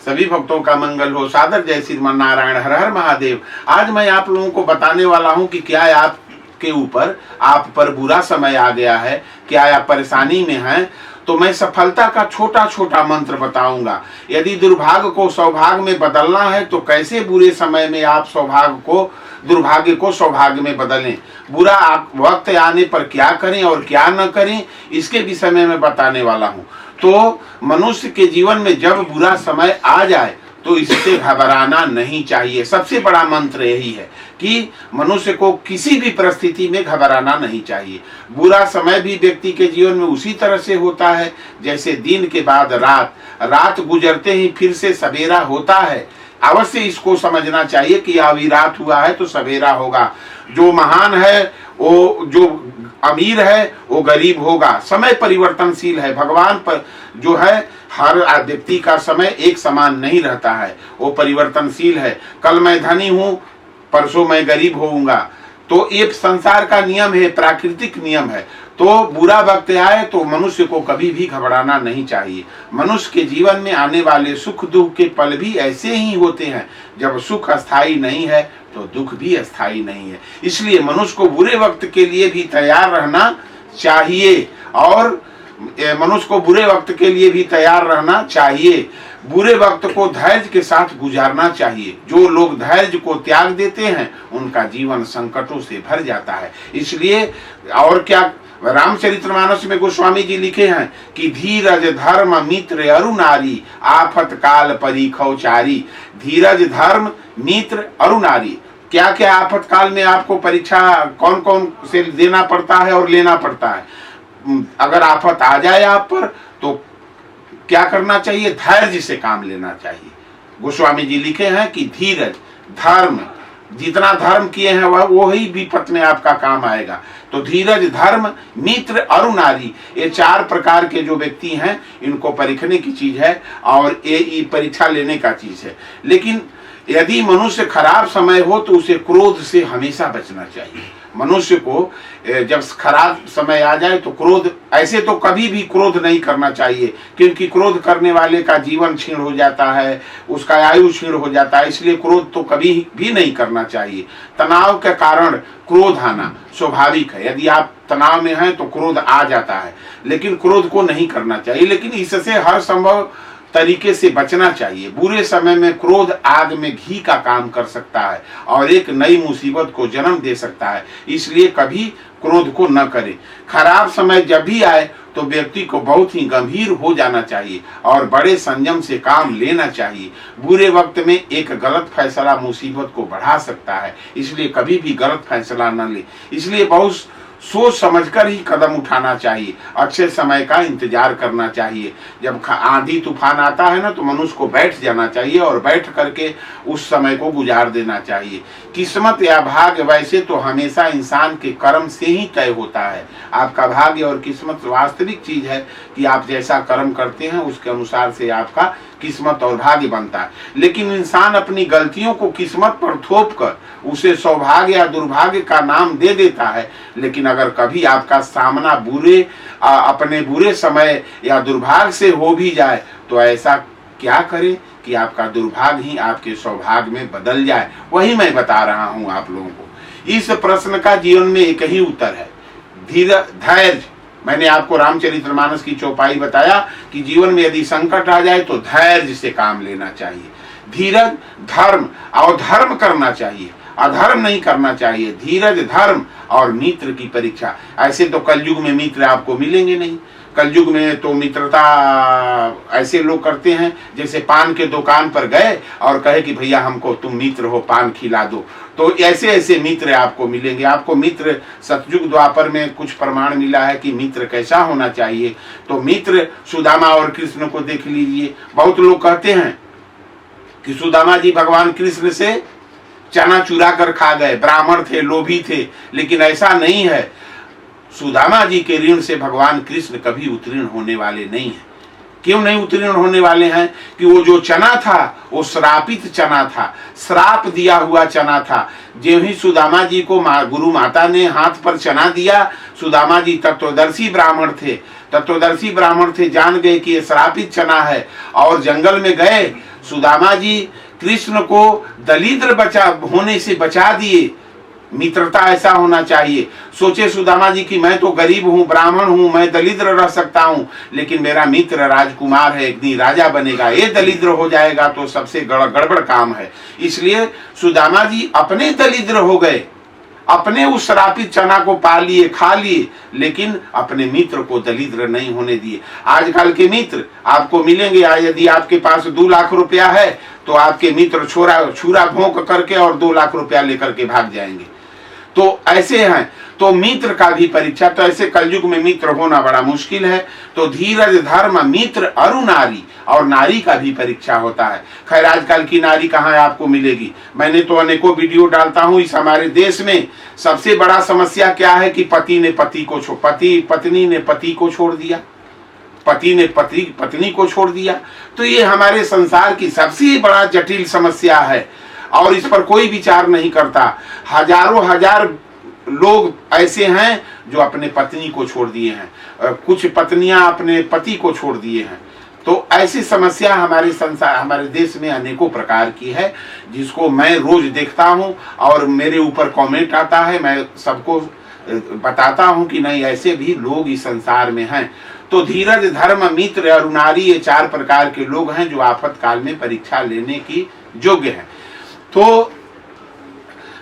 सभी भक्तों का मंगल हो। सादर जय श्रीमान नारायण, हर हर महादेव। आज मैं आप लोगों को बताने वाला हूं कि क्या आपके ऊपर, आप पर बुरा समय आ गया है, क्या आप परेशानी में हैं, तो मैं सफलता का छोटा छोटा मंत्र बताऊंगा। यदि दुर्भाग्य को सौभाग्य में बदलना है तो कैसे बुरे समय में आप दुर्भाग्य को सौभाग्य में बदलें, बुरा वक्त आने पर क्या करें और क्या न करें, इसके विषय में मैं बताने वाला हूं। तो मनुष्य के जीवन में जब बुरा समय आ जाए तो इससे घबराना नहीं चाहिए। सबसे बड़ा मंत्र यही है कि मनुष्य को किसी भी परिस्थिति में घबराना नहीं चाहिए। बुरा समय भी व्यक्ति के जीवन में उसी तरह से होता है जैसे दिन के बाद रात गुजरते ही फिर से सवेरा होता है। अवश्य इसको समझना चाहिए कि अभी रात हुआ है तो सवेरा होगा। जो महान है, वो जो अमीर है वो गरीब होगा। समय परिवर्तनशील है। भगवान पर जो है, हर व्यक्ति का समय एक समान नहीं रहता है, वो परिवर्तनशील है। कल मैं धनी हूं, परसों मैं गरीब होऊंगा। तो ये संसार का नियम है, प्राकृतिक नियम है। तो बुरा वक्त आए तो मनुष्य को कभी भी घबराना नहीं चाहिए। मनुष्य के जीवन में आने वाले सुख दुख के पल भी ऐसे ही होते हैं। जब सुख अस्थाई नहीं है तो दुख भी अस्थाई नहीं है। इसलिए मनुष्य को बुरे वक्त के लिए भी तैयार रहना चाहिए और मनुष्य को बुरे वक्त के लिए भी तैयार रहना चाहिए। बुरे वक्त को धैर्य के साथ गुजारना चाहिए। जो लोग धैर्य को त्याग देते हैं उनका जीवन संकटों से भर जाता है। इसलिए और क्या, रामचरितमानस में गोस्वामी जी लिखे हैं कि धीरज धर्म मित्र अरु नारी, आफत काल परीखौ चारी। धीरज धर्म मित्र अरु नारी, क्या क्या आफत काल में आपको परीक्षा कौन कौन से देना पड़ता है और लेना पड़ता है। अगर आफत आ जाए आप पर तो क्या करना चाहिए, धैर्य से काम लेना चाहिए। गोस्वामी जी लिखे हैं कि धीरज धर्म, जितना धर्म किए हैं वही विपत में आपका काम आएगा। तो धीरज धर्म मित्र अरु नारी, ये चार प्रकार के जो व्यक्ति हैं इनको परखने की चीज है और ये परीक्षा लेने का चीज है। लेकिन यदि मनुष्य खराब समय हो तो उसे क्रोध से हमेशा बचना चाहिए। मनुष्य को जब खराब समय आ जाए तो क्रोध, ऐसे तो कभी भी क्रोध नहीं करना चाहिए, क्योंकि क्रोध करने वाले का जीवन क्षीण हो जाता है, उसका आयु क्षीण हो जाता है। इसलिए क्रोध तो कभी भी नहीं करना चाहिए। तनाव के कारण क्रोध आना स्वाभाविक है। यदि आप तनाव में हैं तो क्रोध आ जाता है, लेकिन क्रोध को नहीं करना चाहिए। लेकिन इससे हर संभव तरीके से बचना चाहिए। बुरे समय में क्रोध आग में घी का काम कर सकता है और एक नई मुसीबत को जन्म दे सकता है। इसलिए कभी क्रोध को न करें। खराब समय जब भी आए तो व्यक्ति को बहुत ही गंभीर हो जाना चाहिए और बड़े संयम से काम लेना चाहिए। बुरे वक्त में एक गलत फैसला मुसीबत को बढ़ा सकता है, इसलिए कभी भी गलत फैसला न ले। इसलिए बहुत सोच समझकर ही कदम उठाना चाहिए। अच्छे समय का इंतजार करना चाहिए। जब आंधी तूफान आता है ना तो मनुष्य को बैठ जाना चाहिए और बैठ करके उस समय को गुजार देना चाहिए। किस्मत या भाग्य वैसे तो हमेशा इंसान के कर्म से ही तय होता है। आपका भाग्य और किस्मत वास्तविक चीज है कि आप जैसा कर्म करते हैं उसके अनुसार से आपका किस्मत और भाग्य बनता है। लेकिन इंसान अपनी गलतियों को किस्मत पर थोप कर उसे सौभाग्य या दुर्भाग्य का नाम दे देता है। लेकिन अगर कभी आपका सामना अपने बुरे समय या दुर्भाग्य से हो भी जाए तो ऐसा क्या करें कि आपका दुर्भाग्य ही आपके सौभाग्य में बदल जाए। वही मैं बता रहा हूं आप लोगों को। इस प्रश्न का जीवन में एक ही उत्तर है, धैर्य। मैंने आपको रामचरितमानस की चौपाई बताया कि जीवन में यदि संकट आ जाए तो धैर्य से काम लेना चाहिए। धीरज धर्म और धर्म करना चाहिए, अधर्म नहीं करना चाहिए। धीरज धर्म और मित्र की परीक्षा। ऐसे तो कलयुग में मित्र आपको मिलेंगे नहीं। कलयुग में तो मित्रता ऐसे लोग करते हैं जैसे पान के दुकान पर गए और कहे कि भैया हमको तुम मित्र हो, पान खिला दो। तो ऐसे ऐसे मित्र आपको मिलेंगे। आपको मित्र सतयुग द्वापर में कुछ प्रमाण मिला है कि मित्र कैसा होना चाहिए। तो मित्र सुदामा और कृष्ण को देख लीजिए। बहुत लोग कहते हैं कि सुदामा जी भगवान कृष्ण से चना चुरा कर खा गए, ब्राह्मण थे, लोभी थे। लेकिन ऐसा नहीं है। सुदामा जी के ऋण से भगवान कृष्ण कभी उत्तीर्ण होने वाले नहीं हैं। क्यों नहीं उत्तीर्ण होने वाले हैं? कि वो जो चना था वो श्रापित चना था, श्राप दिया हुआ चना था। जो ही सुदामा जी को गुरु माता ने हाथ पर चना दिया, सुदामा जी तत्वदर्शी ब्राह्मण थे, जान गए कि ये श्रापित चना है और जंगल में गए। सुदामा जी कृष्ण को दलिद्र होने से बचा दिए। मित्रता ऐसा होना चाहिए। सोचे सुदामा जी कि मैं तो गरीब हूँ, ब्राह्मण हूँ, मैं दलिद्र रह सकता हूँ, लेकिन मेरा मित्र राजकुमार है, एक दिन राजा बनेगा, ये दलिद्र हो जाएगा तो सबसे गड़बड़ काम है। इसलिए सुदामा जी अपने दलिद्र हो गए, अपने उस श्रापित चना को पा लिए, खा लिए, लेकिन अपने मित्र को दलिद्र नहीं होने दिए। आजकल के मित्र आपको मिलेंगे, यदि आपके पास 2 लाख रुपया है तो आपके मित्र छुरा भोंक करके और 2 लाख रुपया लेकर के भाग जाएंगे। तो ऐसे हैं। तो मित्र का भी परीक्षा, तो ऐसे कलयुग में मित्र होना बड़ा मुश्किल है। तो धीरज धर्म मित्र अरु नारी, और नारी का भी परीक्षा होता है। खैर आजकल की नारी कहाँ आपको मिलेगी। मैंने तो अनेकों वीडियो डालता हूँ। इस हमारे देश में सबसे बड़ा समस्या क्या है कि पत्नी ने पति को छोड़ दिया, पति ने पत्नी को छोड़ दिया। तो ये हमारे संसार की सबसे बड़ा जटिल समस्या है और इस पर कोई विचार नहीं करता। हजारों हजार लोग ऐसे हैं जो अपने पत्नी को छोड़ दिए हैं, कुछ पत्नियां अपने पति को छोड़ दिए हैं। तो ऐसी समस्या हमारे देश में अनेकों प्रकार की है, जिसको मैं रोज देखता हूं और मेरे ऊपर कमेंट आता है। मैं सबको बताता हूं कि नहीं, ऐसे भी लोग इस संसार में हैं। तो धीरज धर्म मित्र और नारी, ये 4 प्रकार के लोग हैं जो आफतकाल में परीक्षा लेने की योग्य हैं। तो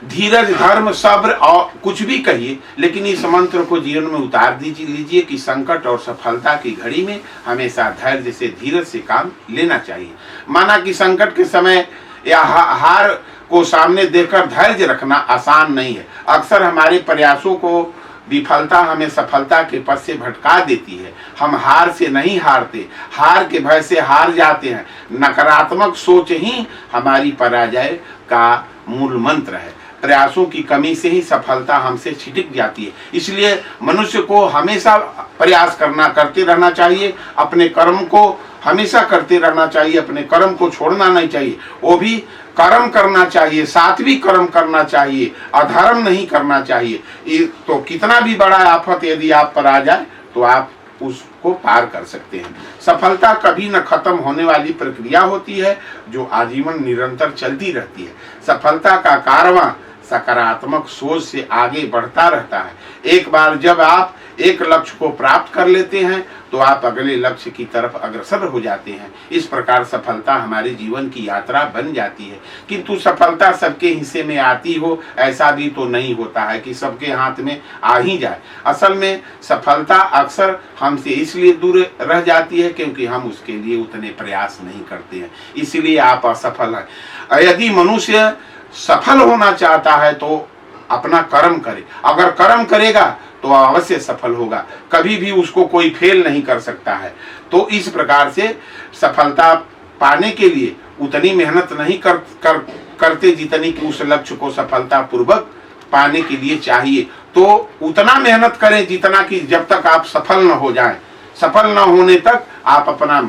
धीरज धर्म सब्र और कुछ भी कहिए, लेकिन इस मंत्र को जीवन में उतार लीजिए कि संकट और सफलता की घड़ी में हमेशा धैर्य से, धीरज से काम लेना चाहिए। माना कि संकट के समय या हार को सामने देखकर धैर्य रखना आसान नहीं है। अक्सर हमारे प्रयासों को विफलता हमें सफलता के पथ से भटका देती है। हम हार से नहीं हारते, हार के भय से हार जाते हैं। नकारात्मक सोच ही हमारी पराजय का मूल मंत्र है। प्रयासों की कमी से ही सफलता हमसे छिटक जाती है। इसलिए मनुष्य को हमेशा प्रयास करते रहना चाहिए, अपने कर्म को हमेशा करते रहना चाहिए, अपने कर्म को छोड़ना नहीं चाहिए। वो भी कर्म करना चाहिए, सात्विक कर्म करना चाहिए, अधर्म नहीं करना चाहिए। तो कितना भी बड़ा आफत यदि आप पर आ जाए तो आप उसको पार कर सकते हैं। सफलता कभी न खत्म होने वाली प्रक्रिया होती है जो आजीवन निरंतर चलती रहती है। सफलता का कारवां सकारात्मक सोच से आगे बढ़ता रहता है। एक बार जब आप एक लक्ष्य को प्राप्त कर लेते हैं तो आप अगले लक्ष्य की तरफ अग्रसर हो जाते हैं। इस प्रकार सफलता हमारे जीवन की यात्रा बन जाती है। किंतु सफलता सबके हिस्से में आती हो ऐसा भी तो नहीं होता है कि सबके हाथ में आ ही जाए। असल में सफलता अक्सर हमसे इसलिए दूर रह जाती है क्योंकि हम उसके लिए उतने प्रयास नहीं करते हैं, इसलिए आप असफल हैं। यदि मनुष्य सफल होना चाहता है तो अपना कर्म करे। अगर कर्म करेगा तो अवश्य सफल होगा, कभी भी उसको कोई फेल नहीं कर सकता है। तो इस प्रकार से सफलता पाने के लिए उतनी मेहनत नहीं करते जितनी कि उस लक्ष्य को सफलता पूर्वक पाने के लिए चाहिए। तो उतना मेहनत करें जितना कि जब तक आप सफल न हो जाएं। सफल न होने तक आप अपना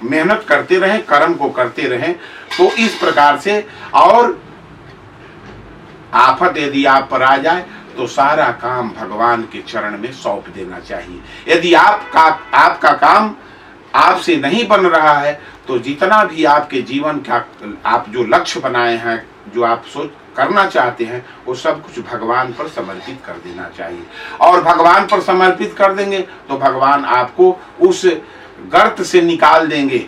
मेहनत करते रहें, कर्म को करते रहें। तो इस प्रकार से, और आफत यदि आप पर आ जाए तो सारा काम भगवान के चरण में सौंप देना चाहिए। यदि आपका काम आपसे नहीं बन रहा है तो जितना भी आपके जीवन का आप जो लक्ष्य बनाए हैं, जो आप सोच करना चाहते हैं, वो सब कुछ भगवान पर समर्पित कर देना चाहिए। और भगवान पर समर्पित कर देंगे तो भगवान आपको उस गर्त से निकाल देंगे